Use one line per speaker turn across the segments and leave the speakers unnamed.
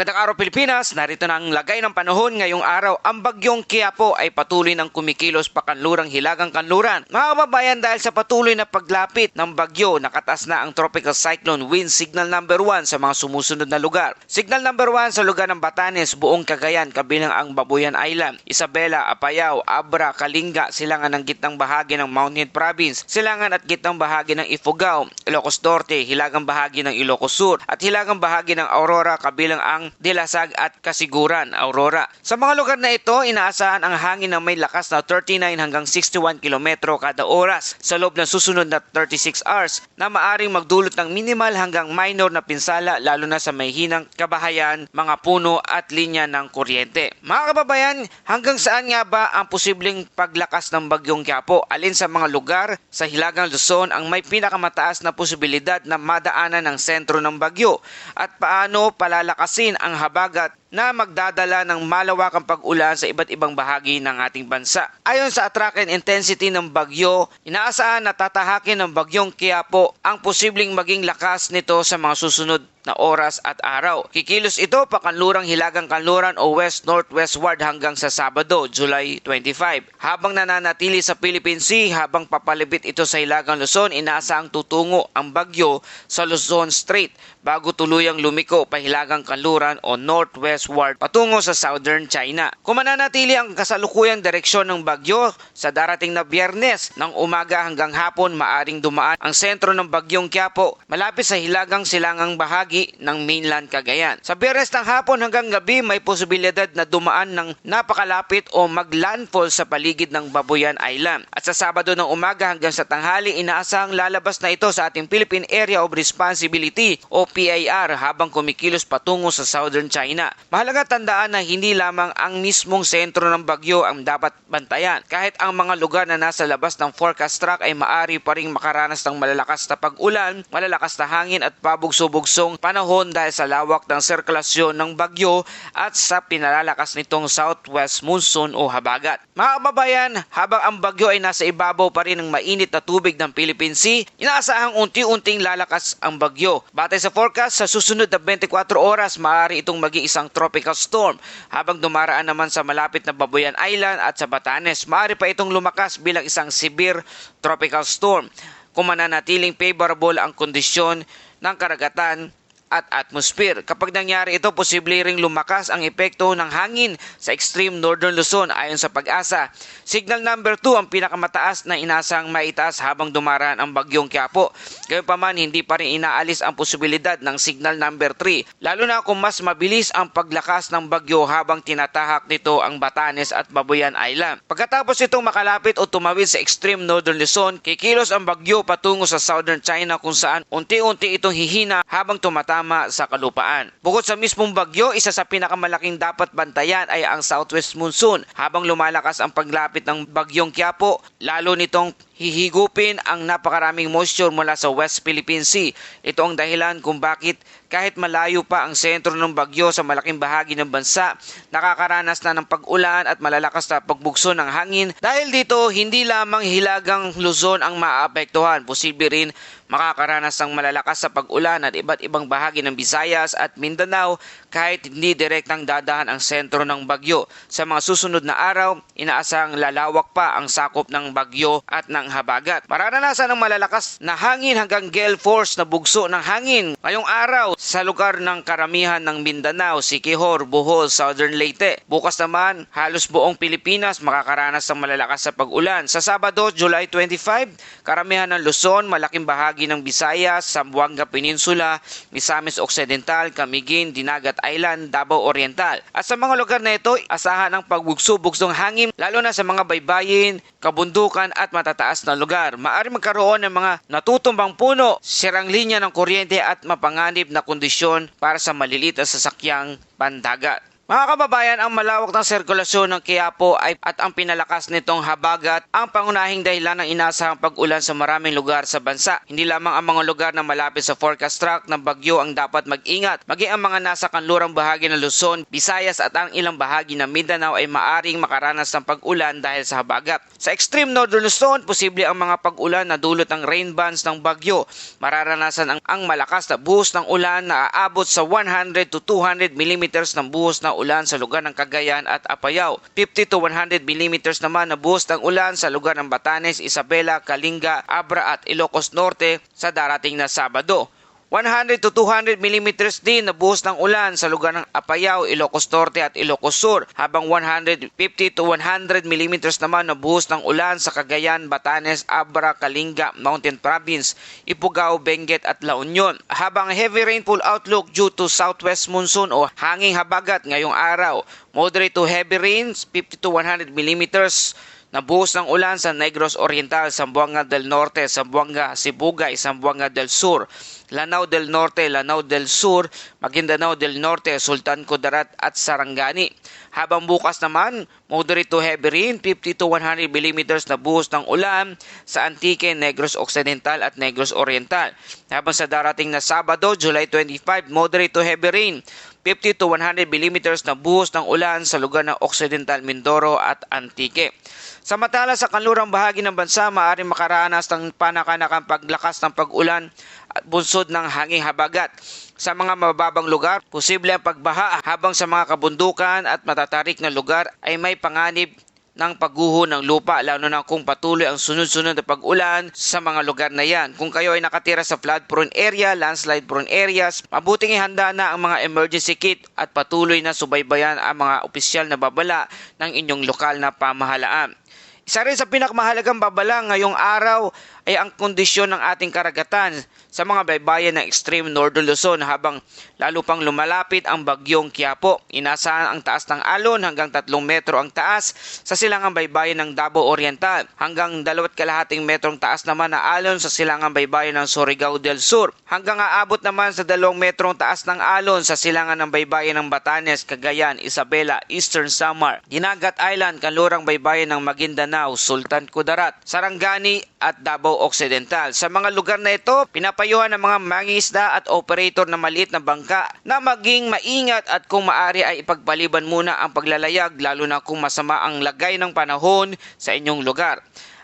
Magandang araw Pilipinas, narito na ang lagay ng panahon ngayong araw. Ang bagyong Qiapo ay patuloy ng kumikilos pa kanlurang hilagang kanluran. Mga kababayan, dahil sa patuloy na paglapit ng bagyo, nakataas na ang tropical cyclone wind signal number 1 sa mga sumusunod na lugar. Signal number 1 sa lugar ng Batanes, buong Cagayan, kabilang ang Babuyan Island, Isabela, Apayao, Abra, Kalinga, silangan ng gitnang bahagi ng Mountain Province, silangan at gitnang bahagi ng Ifugao, Ilocos Norte, hilagang bahagi ng Ilocos Sur, at hilagang bahagi ng Aurora, kabilang ang Dilasag at Kasiguran, Aurora. Sa mga lugar na ito, inaasahan ang hangin na may lakas na 39 hanggang 61 km kada oras sa loob ng susunod na 36 hours na maaring magdulot ng minimal hanggang minor na pinsala lalo na sa may hinang kabahayan, mga puno at linya ng kuryente. Mga kababayan, hanggang saan nga ba ang posibleng paglakas ng bagyong Qiapo? Alin sa mga lugar sa hilagang Luzon ang may pinakamataas na posibilidad na madaanan ng sentro ng bagyo? At paano palalakasin ang habagat na magdadala ng malawakang pag-ulan sa iba't ibang bahagi ng ating bansa? Ayon sa track and intensity ng bagyo, inaasahan na tatahakin ng bagyong Qiapo ang posibleng maging lakas nito sa mga susunod na oras at araw. Kikilos ito pakanlurang hilagang kanluran o west-northwestward hanggang sa Sabado, July 25. Habang nananatili sa Philippine Sea, habang papalibit ito sa hilagang Luzon, inaasahang tutungo ang bagyo sa Luzon Strait bago tuluyang lumiko pa hilagang kanluran o northwestward patungo sa southern China. Kung mananatili ang kasalukuyang direksyon ng bagyo sa darating na Biyernes ng umaga hanggang hapon, maaring dumaan ang sentro ng bagyong Qiapo malapit sa hilagang silangang bahagi ng mainland Cagayan. Sa Biyernes ng hapon hanggang gabi, may posibilidad na dumaan ng napakalapit o maglandfall sa paligid ng Babuyan Island. At sa Sabado ng umaga hanggang sa tanghali, inaasahang lalabas na ito sa ating Philippine Area of Responsibility o PAR habang kumikilos patungo sa southern China. Mahalaga tandaan na hindi lamang ang mismong sentro ng bagyo ang dapat bantayan. Kahit ang mga lugar na nasa labas ng forecast track ay maaari pa ring makaranas ng malalakas na pag-ulan, malalakas na hangin at pabugso-bugsong panahon dahil sa lawak ng sirkulasyon ng bagyo at sa pinalalakas nitong southwest monsoon o habagat. Mga kababayan, habang ang bagyo ay nasa ibabaw pa rin ng mainit na tubig ng Philippine Sea, inaasahang unti-unting lalakas ang bagyo. Batay sa forecast, sa susunod na 24 oras, maaari itong maging isang tropical storm. Habang dumaraan naman sa malapit na Babuyan Island at sa Batanes, maaari pa itong lumakas bilang isang severe tropical storm kung mananatiling favorable ang kondisyon ng karagatan at atmosphere. Kapag nangyari ito, posible ring lumakas ang epekto ng hangin sa extreme northern Luzon ayon sa Pag-asa. Signal number 2 ang pinakamataas na inasang maitaas habang dumaraan ang bagyong Qiapo. Gayunpaman, hindi pa rin inaalis ang posibilidad ng signal number 3, lalo na kung mas mabilis ang paglakas ng bagyo habang tinatahak nito ang Batanes at Babuyan Island. Pagkatapos itong makalapit o tumawid sa extreme northern Luzon, kikilos ang bagyo patungo sa southern China kung saan unti-unti itong hihina habang tumatama sa kalupaan. Bukod sa mismong bagyo, isa sa pinakamalaking dapat bantayan ay ang southwest monsoon. Habang lumalakas ang paglapit ng bagyong Qiapo, lalo nitong hihigupin ang napakaraming moisture mula sa West Philippine Sea. Ito ang dahilan kung bakit kahit malayo pa ang sentro ng bagyo sa malaking bahagi ng bansa, nakakaranas na ng pag-ulan at malalakas na pagbugso ng hangin. Dahil dito, hindi lamang hilagang Luzon ang maapektuhan. Posible rin makakaranas ng malalakas sa pag-ulan at iba't ibang bahagi ng Visayas at Mindanao kahit hindi direktang dadahan ang sentro ng bagyo. Sa mga susunod na araw, inaasahang lalawak pa ang sakop ng bagyo at ng habagat. Mararanasan ng malalakas na hangin hanggang gale force na bugso ng hangin ngayong araw sa lugar ng karamihan ng Mindanao, Siquijor, Bohol, Southern Leyte. Bukas naman, halos buong Pilipinas makakaranas ng malalakas sa pag-ulan. Sa Sabado, July 25, karamihan ng Luzon, malaking bahagi ng Visayas, Zamboanga Peninsula, Misamis Occidental, Camiguin, Dinagat Island, Davao Oriental. At sa mga lugar na ito, asahan ang pagbugso-bugsong hangin lalo na sa mga baybayin, kabundukan at matataas na lugar. Maaari magkaroon ng mga natutumbang puno, sirang linya ng kuryente at mapanganib na kondisyon para sa maliliit na sasakyang pandagat. Mga kababayan, ang malawak na sirkulasyon ng Quiapo at ang pinalakas nitong habagat ang pangunahing dahilan ng inaasahang pag-ulan sa maraming lugar sa bansa. Hindi lamang ang mga lugar na malapit sa forecast track ng bagyo ang dapat mag-ingat, maging ang mga nasa kanlurang bahagi ng Luzon, Visayas at ang ilang bahagi ng Mindanao ay maaring makaranas ng pag-ulan dahil sa habagat. Sa extreme northern Luzon, posible ang mga pag-ulan na dulot ng rain bands ng bagyo. Mararanasan ang malakas na buhos ng ulan na aabot sa 100 to 200 millimeters ng buhos na ulan sa lugar ng Cagayan at Apayao. 50 to 100 millimeters naman na buhos ng ulan sa lugar ng Batanes, Isabela, Kalinga, Abra at Ilocos Norte sa darating na Sabado. 100 to 200 millimeters din na buhos ng ulan sa lugar ng Apayao, Ilocos Norte at Ilocos Sur, habang 150 to 100 millimeters naman na buhos ng ulan sa Cagayan, Batanes, Abra, Kalinga, Mountain Province, Ifugao, Benguet at La Union. Habang heavy rainfall outlook due to southwest monsoon o hanging habagat ngayong araw, moderate to heavy rains, 50 to 100 millimeters na buhos ng ulan sa Negros Oriental, Zamboanga del Norte, Zamboanga, Sibugay, Zamboanga del Sur, Lanao del Norte, Lanao del Sur, Maguindanao del Norte, Sultan Kudarat at Sarangani. Habang bukas naman, moderate to heavy rain, 50 to 100 millimeters na buhos ng ulan sa Antique, Negros Occidental at Negros Oriental. Habang sa darating na Sabado, July 25, moderate to heavy rain, 50 to 100 millimeters na buhos ng ulan sa lugar ng Occidental Mindoro at Antique. Samantala sa kanlurang bahagi ng bansa, maaaring makaranas ng panakanakang paglakas ng pag-ulan at bunsod ng hanging habagat. Sa mga mababang lugar, posible ang pagbaha, habang sa mga kabundukan at matatarik na lugar ay may panganib ng pagguho ng lupa, lalo na kung patuloy ang sunod-sunod na pag-ulan sa mga lugar na yan. Kung kayo ay nakatira sa flood-prone area, landslide-prone areas, mabuting ihanda na ang mga emergency kit at patuloy na subaybayan ang mga opisyal na babala ng inyong lokal na pamahalaan. Isa rin sa pinakamahalagang babala ngayong araw ay ang kondisyon ng ating karagatan sa mga baybayin ng extreme northern Luzon, habang lalo pang lumalapit ang bagyong Quiapo. Inasahan ang taas ng alon hanggang 3 metro ang taas sa silangang baybayin ng Davao Oriental, hanggang 2.5 metrong taas naman na alon sa silangang baybayin ng Surigao del Sur, hanggang aabot naman sa 2 metrong taas ng alon sa silangan ng baybayin ng Batanes, Cagayan, Isabela, Eastern Samar, Dinagat Island, kanlurang baybayin ng Maguindanao, Sultan Kudarat, Sarangani at Davao Occidental. Sa mga lugar na ito, pinapayuhan ng mga mangingisda at operator na maliit na bangka na maging maingat at kung maaari ay ipagpaliban muna ang paglalayag, lalo na kung masama ang lagay ng panahon sa inyong lugar.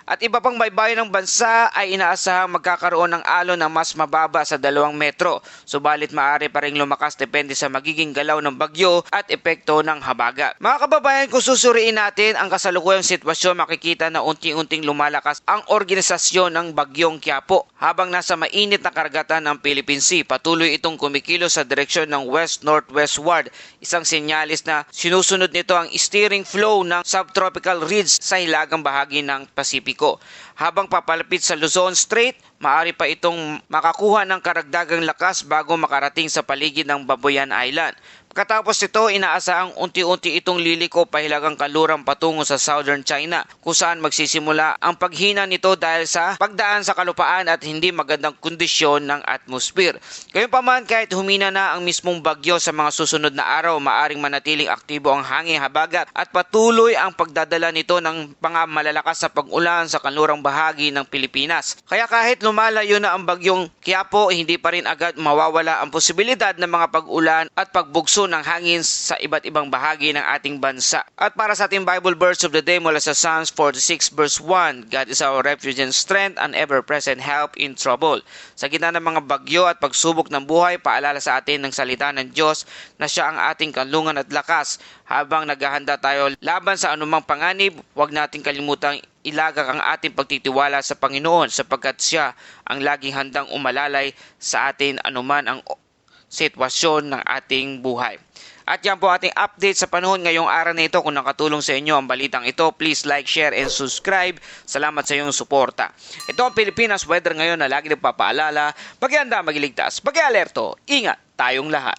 At iba pang baybayin ng bansa ay inaasahang magkakaroon ng alon na mas mababa sa 2 metro. Subalit maaari pa ring lumakas depende sa magiging galaw ng bagyo at epekto ng habagat. Mga kababayan, kung susuriin natin ang kasalukuyang sitwasyon, makikita na unti-unting lumalakas ang organisasyon ng bagyong Quiapo. Habang nasa mainit na karagatan ng Philippine Sea, patuloy itong kumikilos sa direksyon ng west-northwestward. Isang senyalis na sinusunod nito ang steering flow ng subtropical ridge sa hilagang bahagi ng Pasipiko. Habang papalapit sa Luzon Strait, maaari pa itong makakuha ng karagdagang lakas bago makarating sa paligid ng Babuyan Island. Pagkatapos ito, inaasahang unti-unti itong liliko pahilagang kanlurang patungo sa southern China, kung saan magsisimula ang paghina nito dahil sa pagdaan sa kalupaan at hindi magandang kondisyon ng atmosphere. Gayunpaman, kahit humina na ang mismong bagyo sa mga susunod na araw, maaring manatiling aktibo ang hangin habagat at patuloy ang pagdadala nito ng mga malalakas na pag-ulan sa kanlurang bahagi ng Pilipinas. Kaya kahit lumalayo na ang bagyong Quiapo, hindi pa rin agad mawawala ang posibilidad ng mga pag-ulan at pagbugso ng hangin sa iba't ibang bahagi ng ating bansa. At para sa ating Bible verse of the day mula sa Psalms 46 verse 1, God is our refuge and strength, and ever-present help in trouble. Sa gitna ng mga bagyo at pagsubok ng buhay, paalala sa atin ng salita ng Diyos na siya ang ating kanlungan at lakas. Habang naghahanda tayo laban sa anumang panganib, huwag nating kalimutang ilagak ang ating pagtitiwala sa Panginoon, sapagkat siya ang laging handang umalalay sa atin anuman ang sitwasyon ng ating buhay. At yan po ating update sa panahon ngayong araw na ito. Kung nakatulong sa inyo ang balitang ito, please like, share, and subscribe. Salamat sa iyong suporta. Ito ang Pilipinas Weather ngayon na lagi nagpapaalala, pag-ihanda, magiligtas, pag-alerto, ingat tayong lahat.